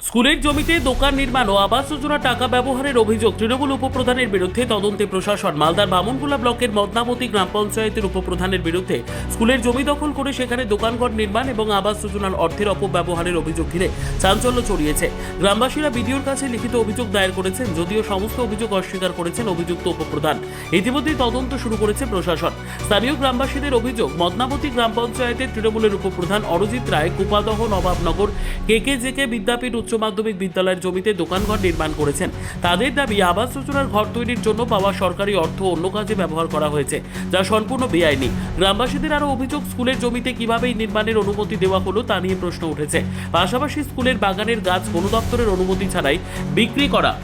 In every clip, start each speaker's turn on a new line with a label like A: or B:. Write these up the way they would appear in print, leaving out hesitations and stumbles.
A: স্কুলের জমিতে দোকান নির্মাণ ও আবাস যোজনা টাকা ব্যবহারের অভিযোগ তৃণমূল উপপ্রধানের বিরুদ্ধে তদন্তে প্রশাসন। মালদার বামুনগোলা ব্লকের মদনাবতী গ্রাম পঞ্চায়েতের উপপ্রধানের বিরুদ্ধে স্কুলের জমি দখল করে সেখানে দোকানঘর নির্মাণ এবং আবাস যোজনার অর্থের অপব্যবহারের অভিযোগ ঘিরে চাঞ্চল্য ছড়িয়েছে। গ্রামবাসীরা বিডিওর কাছে লিখিত অভিযোগ দায়ের করেছেন, যদিও সমস্ত অভিযোগ অস্বীকার করেছেন অভিযুক্ত উপপ্রধান। ইতিমধ্যেই তদন্ত শুরু করেছে প্রশাসন। স্থানীয় গ্রামবাসীদের অভিযোগ, মদনাবতী গ্রাম পঞ্চায়েতের তৃণমূলের উপপ্রধান অরজিৎ রায় কুপাদহ নবাবনগর KKJK বিদ্যাপীঠ উচ্চ মাধ্যমিক বিদ্যালয়ের জমিতে দোকানঘর নির্মাণ করেছেন। তাদের দাবি, আবাস যোজনার ঘর তৈরির জন্য পাওয়া সরকারি অর্থ অন্য কাজে ব্যবহার করা হয়েছে, যা সম্পূর্ণ বেআইনি। গ্রামবাসীদের আরও অভিযোগ, স্কুলের জমিতে কিভাবে এই নির্মাণের অনুমতি দেওয়া হলো তা নিয়ে প্রশ্ন উঠেছে। পাশাপাশি স্কুলের বাগানের গাছ বন দপ্তরের অনুমতি ছাড়াই বিক্রি করা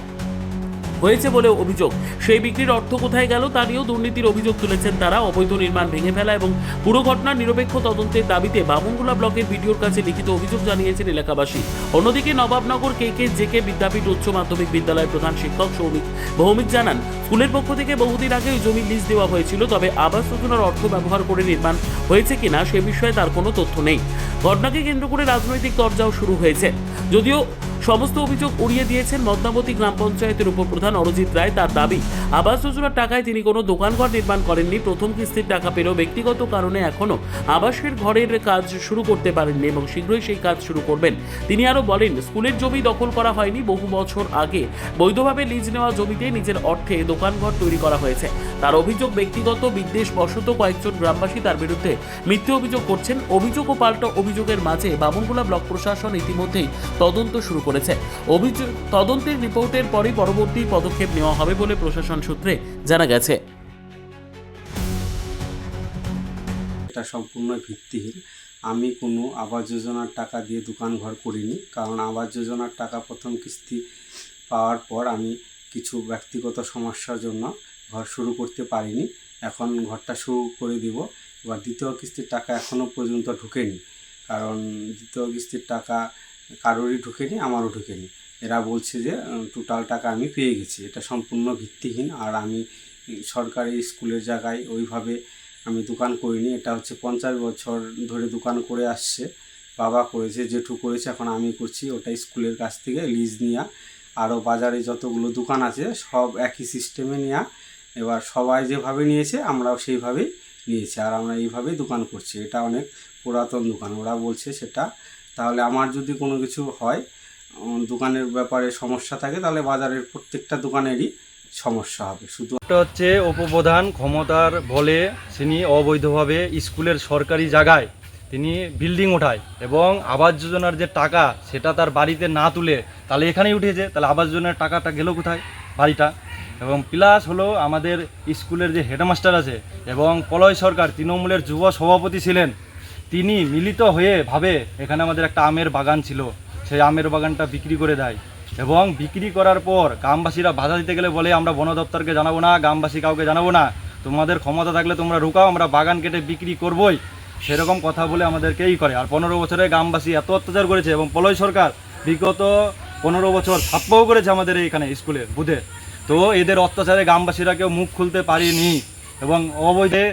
A: হয়েছে বলে অভিযোগ। সেই বিক্রির অর্থ কোথায় গেল তা নিয়েও দুর্নীতির অভিযোগ তুলেছেন তারা। অবৈধ নির্মাণ ভেঙে ফেলা এবং পুরো ঘটনার নিরপেক্ষ তদন্তের দাবিতে বামুনগোলা ব্লকের বিডিওর কাছে লিখিত অভিযোগ জানিয়েছেন এলাকাবাসী। অন্যদিকে নবাবনগর KKJK বিদ্যাপীঠ উচ্চ মাধ্যমিক বিদ্যালয়ের প্রধান শিক্ষক সৌমিক ভৌমিক জানান, স্কুলের পক্ষ থেকে বহুদিন আগে ওই জমি লিজ দেওয়া হয়েছিল, তবে আবাস যোজনার অর্থ ব্যবহার করে নির্মাণ হয়েছে কিনা সে বিষয়ে তার কোনো তথ্য নেই। ঘটনাকে কেন্দ্র করে রাজনৈতিক তরজাও শুরু হয়েছে। যদিও সমস্ত অভিযোগ উড়িয়ে দিয়েছেন মদনাবতী গ্রাম পঞ্চায়েতের উপপ্রধান অরজিৎ রায়। তার দাবি, আবাস যোজনার টাকায় তিনি কোনো দোকানঘর নির্মাণ করেননি। প্রথম কিস্তির টাকা পেলেও ব্যক্তিগত কারণে এখনও আবাসের ঘরের কাজ শুরু করতে পারেননি এবং শীঘ্রই সেই কাজ শুরু করবেন। তিনি আরও বলেন, স্কুলের জমি দখল করা হয়নি, বহু বছর আগে বৈধভাবে লিজ নেওয়া জমিতে নিজের অর্থে দোকানঘর তৈরি করা হয়েছে। তার অভিযোগ, ব্যক্তিগত বিদ্বেষবশত কয়েকজন গ্রামবাসী তার বিরুদ্ধে মিথ্যে অভিযোগ করছেন। অভিযোগ ও পাল্টা অভিযোগের মাঝে বামুনগোলা ব্লক প্রশাসন ইতিমধ্যেই তদন্ত শুরু করেছে। অভিযোগ তদন্তের রিপোর্টের পরই পরবর্তী পদক্ষেপ নেওয়া হবে বলে প্রশাসন সূত্রে জানা গেছে।
B: এটা সম্পূর্ণ ভিত্তিহীন। আমি কোনো আবাস যোজনার টাকা দিয়ে দোকান ঘর করিনি, কারণ আবাস যোজনার টাকা প্রথম কিস্তি পাওয়ার পর আমি কিছু ব্যক্তিগত সমস্যার জন্য ঘর শুরু করতে পারিনি। এখন ঘরটা শুরু করে দিব। এবার দ্বিতীয় কিস্তির টাকা এখনও পর্যন্ত ঢুকেনি, কারণ দ্বিতীয় কিস্তির টাকা কারোরই ঢুকেনি, আমারও ঢুকেনি। এরা বলছে যে টোটাল টাকা আমি পেয়ে গেছি। এটা সম্পূর্ণ ভিত্তিহীন। আর আমি সরকারি স্কুলের জায়গায় ওইভাবে আমি দোকান করিনি। এটা হচ্ছে 50 বছর ধরে দোকান করে আসছে, বাবা করেছে, জেঠু করেছে, এখন আমি করছি। ওটা স্কুলের কাছ থেকে লিজ নেওয়া। আরও বাজারে যতগুলো দোকান আছে সব একই সিস্টেমে নেওয়া। এবার সবাই যেভাবে নিয়েছে আমরাও সেইভাবেই নিয়েছি, আর আমরা এইভাবেই দোকান করছি। এটা অনেক পুরাতন দোকান, ওরা বলছে সেটা। তাহলে আমার যদি কোনো কিছু হয়, দোকানের ব্যাপারে সমস্যা থাকে, তাহলে বাজারের প্রত্যেকটা দোকানেরই সমস্যা হবে। শুধু
C: এটা হচ্ছে উপপ্রধান ক্ষমতার বলে তিনি অবৈধভাবে স্কুলের সরকারি জায়গায় তিনি বিল্ডিং ওঠায় এবং আবাস যোজনার যে টাকা সেটা তার বাড়িতে না তুলে তাহলে এখানেই উঠেছে। তাহলে আবাস যোজনার টাকাটা গেল কোথায়, বাড়িটা? এবং প্লাস হলো আমাদের স্কুলের যে হেডমাস্টার আছে এবং পলয় সরকার তৃণমূলের যুব সভাপতি ছিলেন, তিনি মিলিত হয়ে ভাবে এখানে আমাদের একটা আমের বাগান ছিল, সেই আমের বাগানটা বিক্রি করে দেয় এবং বিক্রি করার পর গ্রামবাসীরা বাধা দিতে গেলে বলে আমরা বন দপ্তরকে জানাবো না, গ্রামবাসী কাউকে জানাবো না, তোমাদের ক্ষমতা থাকলে তোমরা রুকাও, আমরা বাগান কেটে বিক্রি করবই, সেরকম কথা বলে আমাদেরকেই করে। আর 15 বছরে গ্রামবাসী এত অত্যাচার করেছে এবং পলয় সরকার বিগত 15 বছর ছাপ্পাও করেছে আমাদের এইখানে স্কুলের বুথে। তো এদের অত্যাচারে গ্রামবাসীরা কেউ মুখ খুলতে পারেনি এবং অবৈধে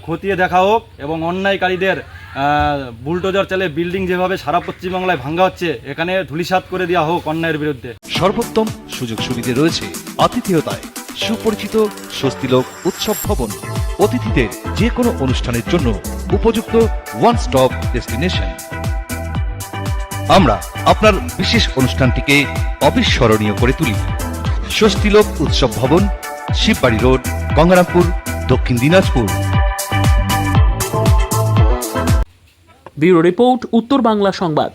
C: খতিয়ে দেখা হোক এবং অন্যায়কারীদের বুলডোজার চালে বিল্ডিং যেভাবে সারা পশ্চিমবাংলায় ভাঙ্গা হচ্ছে, এখানে ধূলিসাৎ করে দেওয়া হোক অন্যায়ের বিরুদ্ধে।
D: সর্বোত্তম সুযোগ সুবিধে রয়েছে আতিথেয়তায়। সুপরিচিত স্বস্তিলোক উৎসব ভবন, অতিথিদের যে কোনো অনুষ্ঠানের জন্য উপযুক্ত ওয়ান স্টপ ডেস্টিনেশন। আমরা আপনার বিশেষ অনুষ্ঠানটিকে অবিস্মরণীয় করে তুলি। স্বস্তিলোক উৎসব ভবন, শিববাড়ি রোড, গঙ্গারামপুর, দক্ষিণ দিনাজপুর।
A: ব্যুরো রিপোর্ট, উত্তর বাংলা সংবাদ।